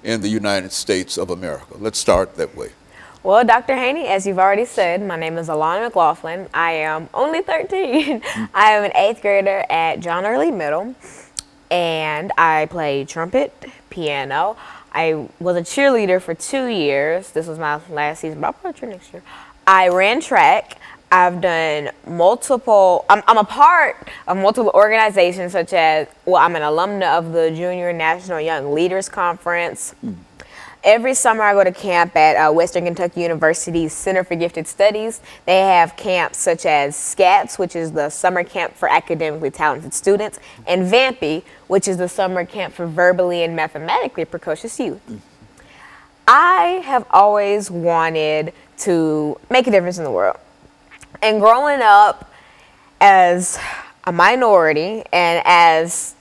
in the United States of America? Let's start that way. Well, Dr. Haney, as you've already said, my name is Alana McLaughlin. I am only 13. I am an 8th grader at John Early Middle, and I play trumpet, piano. I was a cheerleader for 2 years. This was my last season, but I'll probably cheer next year. I ran track. I've done multiple, I'm a part of multiple organizations such as, well, I'm an alumna of the Junior National Young Leaders Conference. Every summer I go to camp at Western Kentucky University's Center for Gifted Studies. They have camps such as SCATS, which is the summer camp for academically talented students, and VAMPY, which is the summer camp for verbally and mathematically precocious youth. I have always wanted to make a difference in the world. And growing up as a minority and as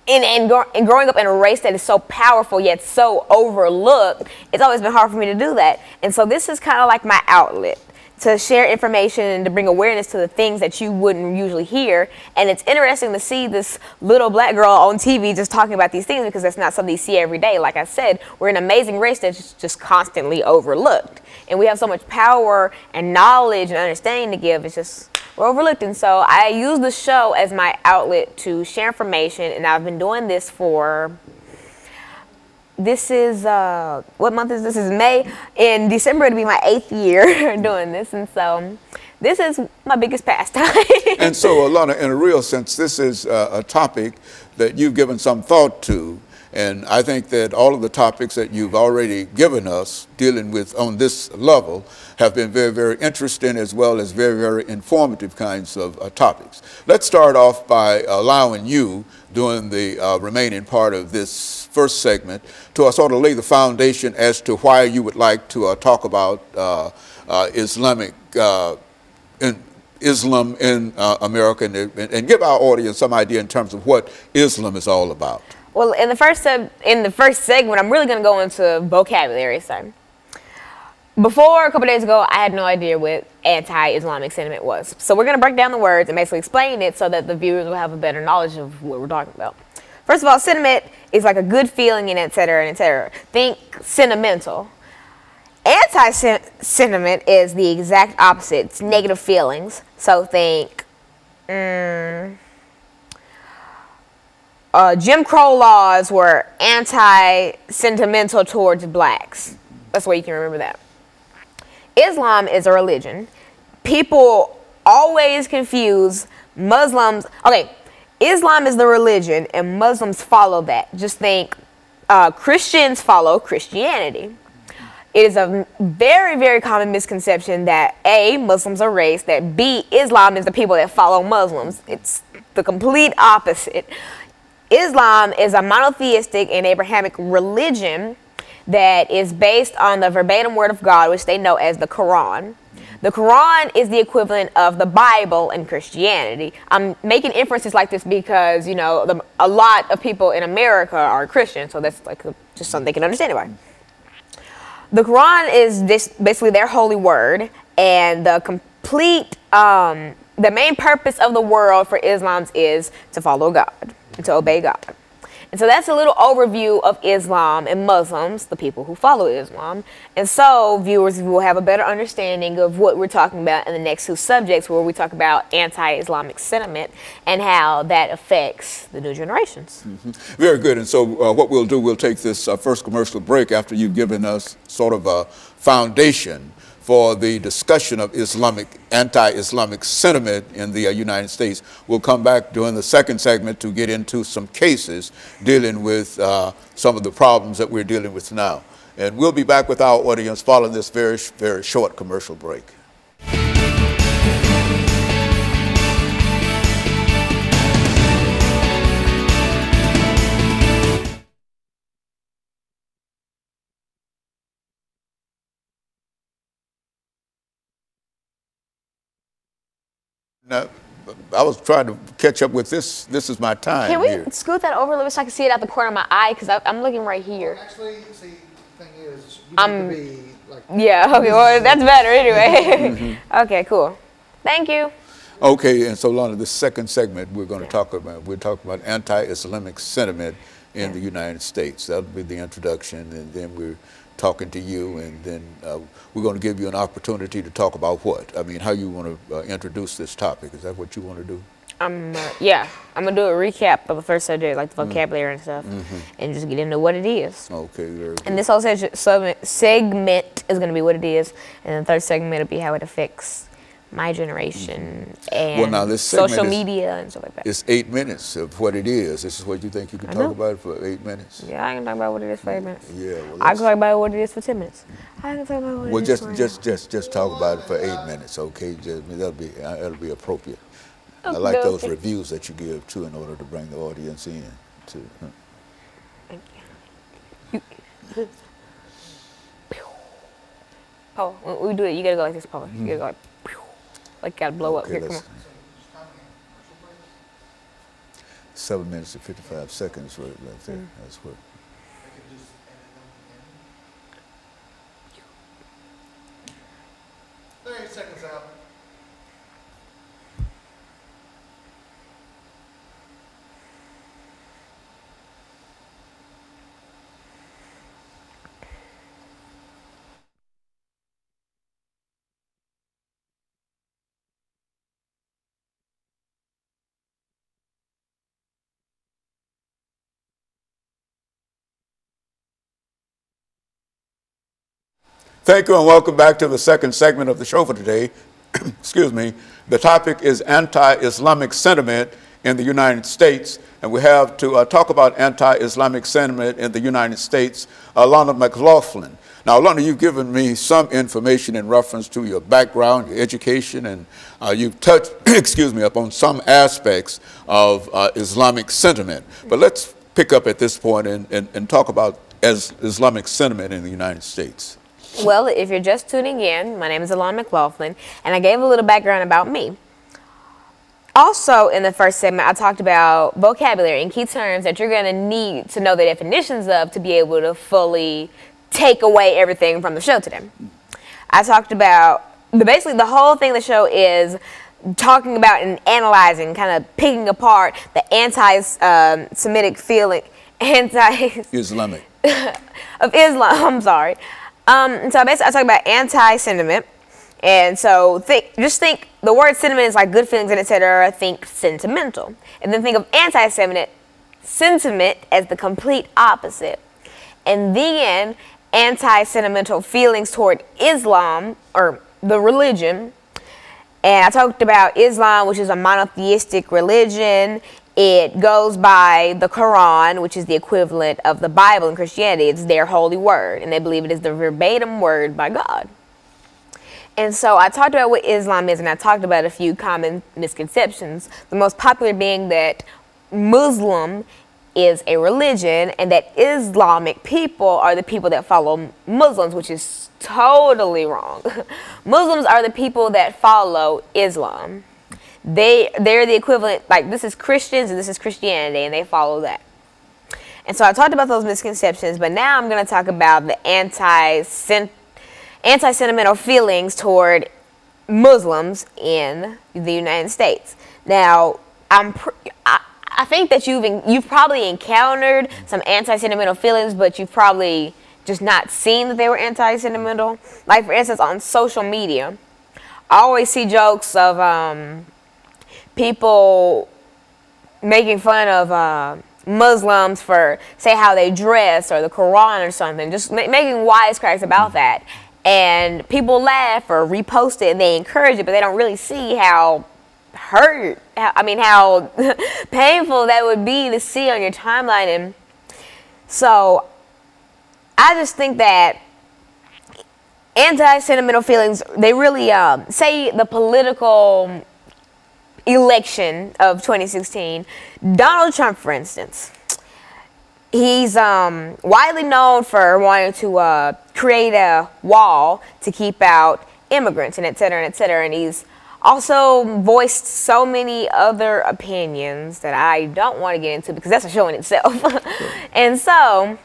and growing up in a race that is so powerful yet so overlooked, it's always been hard for me to do that. And so this is kind of like my outlet to share information and to bring awareness to the things that you wouldn't usually hear. And it's interesting to see this little black girl on TV just talking about these things, because that's not something you see every day. Like I said, we're an amazing race that's just constantly overlooked. And we have so much power and knowledge and understanding to give. It's just, we're overlooked. And so I use the show as my outlet to share information. And I've been doing this for, this is, what month is this? This is May. In December, it'll be my 8th year doing this. And so this is my biggest pastime. And so, Alana, in a real sense, this is a topic that you've given some thought to. And I think that all of the topics that you've already given us dealing with on this level have been very, very interesting, as well as very, very informative kinds of topics. Let's start off by allowing you, during the remaining part of this first segment, to sort of lay the foundation as to why you would like to talk about Islam in America, and give our audience some idea in terms of what Islam is all about. Well, in the first segment, I'm really going to go into vocabulary. So, before a couple days ago, I had no idea what anti-Islamic sentiment was. So we're going to break down the words and basically explain it so that the viewers will have a better knowledge of what we're talking about. First of all, sentiment is like a good feeling, and et cetera, and et cetera. Think sentimental. Anti-sentiment is the exact opposite. It's negative feelings. So think, Jim Crow laws were anti-sentimental towards blacks. That's the way you can remember that. Islam is a religion. People always confuse Muslims. Okay, Islam is the religion and Muslims follow that. Just think Christians follow Christianity. It is a very, very common misconception that A, Muslims are race, that B, Islam is the people that follow Muslims. It's the complete opposite. Islam is a monotheistic and Abrahamic religion that is based on the verbatim word of God, which they know as the Quran. The Quran is the equivalent of the Bible in Christianity. I'm making inferences like this because, you know, a lot of people in America are Christian, so that's like just something they can understand about. The Quran is basically their holy word, and the main purpose of the world for Islam is to follow God and to obey God. And so that's a little overview of Islam and Muslims, the people who follow Islam. And so viewers will have a better understanding of what we're talking about in the next 2 subjects, where we talk about anti-Islamic sentiment and how that affects the new generations. Very good. And so what we'll do, we'll take this first commercial break after you've given us sort of a foundation for the discussion of anti-Islamic sentiment in the United States. We'll come back during the second segment to get into some cases dealing with some of the problems that we're dealing with now. And we'll be back with our audience following this very, very short commercial break. Now, I was trying to catch up with this. This is my time. Can we here. scoot that over a little bit so I can see it out the corner of my eye? Because I'm looking right here. Well, actually, see, the thing is, you need to be like... Yeah, okay, well, that's better anyway. Okay, cool. Thank you. Okay, and so Lana, the second segment we're going to talk about, we're talking about anti-Islamic sentiment in the United States. That'll be the introduction, and then we're talking to you, and then we're going to give you an opportunity to talk about what? I mean, how you want to introduce this topic. Is that what you want to do? Yeah, I'm going to do a recap of the first subject, like the vocabulary and stuff, and just get into what it is. Okay, very good. And this whole segment is going to be what it is, and the third segment will be how it affects my generation and social media and stuff like that. It's 8 minutes of what it is. This is what you think you can talk about it for 8 minutes? Yeah, I can talk about what it is for 8 minutes. Yeah, well, I can talk about what it is for 10 minutes. I can talk about what it is for just talk about it for 8 minutes, okay? That'll be appropriate. I Okay, like those reviews that you give too, in order to bring the audience in. Thank you. Oh, when we do it, you gotta go like this, Paul. You gotta go like you gotta blow up. Here, come on. 7 minutes and 55 seconds right there. That's what. 30 seconds out. Thank you and welcome back to the second segment of the show for today. Excuse me. The topic is anti-Islamic sentiment in the United States, and we have to talk about anti-Islamic sentiment in the United States, Alana McLaughlin. Now, Alana, you've given me some information in reference to your background, your education, and you've touched, excuse me, upon some aspects of Islamic sentiment. But let's pick up at this point and talk about Islamic sentiment in the United States. Well, if you're just tuning in, my name is Alana McLaughlin, and I gave a little background about me. Also, in the first segment, I talked about vocabulary and key terms that you're going to need to know the definitions of to be able to fully take away everything from the show today. I talked about, basically the whole thing of the show is talking about and analyzing, kind of picking apart the anti-Semitic feeling, Islamic. of Islam, I'm sorry. So basically I talk about anti-sentiment, and so just think the word sentiment is like good feelings and etc. Think sentimental, and then think of anti-sentiment as the complete opposite, and then anti-sentimental feelings toward Islam or the religion. And I talked about Islam, which is a monotheistic religion. It goes by the Quran, which is the equivalent of the Bible in Christianity. It's their holy word, and they believe it is the verbatim word by God. And so I talked about what Islam is, and I talked about a few common misconceptions, the most popular being that Muslim is a religion and that Islamic people are the people that follow Muslims, which is totally wrong. Muslims are the people that follow Islam. They're the equivalent, like this is Christians and this is Christianity, and they follow that. And so I talked about those misconceptions, but now I'm going to talk about the anti-sentimental feelings toward Muslims in the United States. Now, I think that you've probably encountered some anti-sentimental feelings, but you've probably just not seen that they were anti-sentimental. Like, for instance, on social media, I always see jokes of people making fun of Muslims for, say, how they dress or the Quran or something, just making wisecracks about that. And people laugh or repost it and they encourage it, but they don't really see how how painful that would be to see on your timeline. And so I just think that anti-sentimental feelings, they really, say the political election of 2016, Donald Trump, for instance, he's widely known for wanting to create a wall to keep out immigrants and et cetera, and he's also voiced so many other opinions that I don't want to get into because that's a show in itself. And so,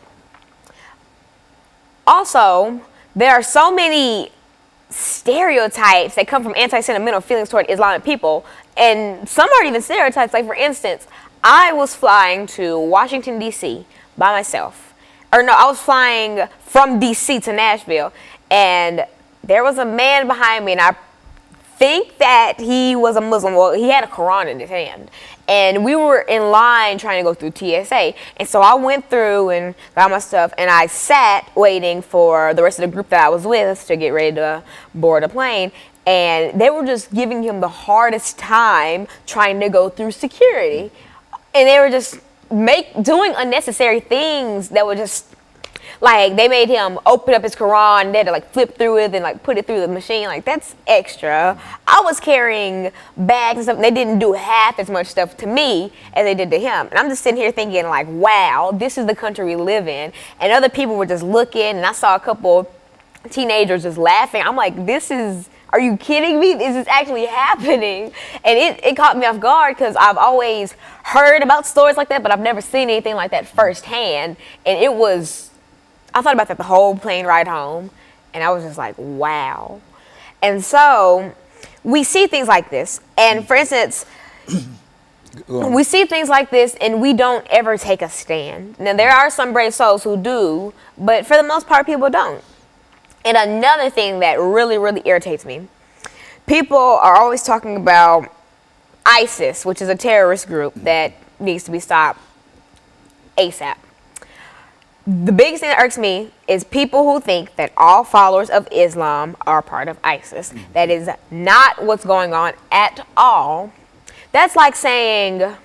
also, there are so many stereotypes that come from anti-sentimental feelings toward Islamic people, and some aren't even stereotypes. Like, for instance, I was flying to Washington, D.C. by myself. Or no, I was flying from DC to Nashville, and there was a man behind me, and I think that he was a Muslim. Well, he had a Quran in his hand, and we were in line trying to go through TSA. And so I went through and got my stuff, and I sat waiting for the rest of the group that I was with to get ready to board a plane. And they were just giving him the hardest time trying to go through security, and they were just doing unnecessary things that were just. Like, they made him open up his Quran, and they had to, like, flip through it and, like, put it through the machine. Like, that's extra. I was carrying bags and stuff, and they didn't do half as much stuff to me as they did to him. And I'm just sitting here thinking, like, wow, this is the country we live in. And other people were just looking, and I saw a couple teenagers just laughing. I'm like, are you kidding me? This is actually happening. And it caught me off guard because I've always heard about stories like that, but I've never seen anything like that firsthand. And I thought about that the whole plane ride home, and I was just like, wow. And so we see things like this. And for instance, we see things like this, and we don't ever take a stand. Now, there are some brave souls who do, but for the most part, people don't. And another thing that really, really irritates me, people are always talking about ISIS, which is a terrorist group that needs to be stopped ASAP. The biggest thing that irks me is people who think that all followers of Islam are part of ISIS. That is not what's going on at all. That's like saying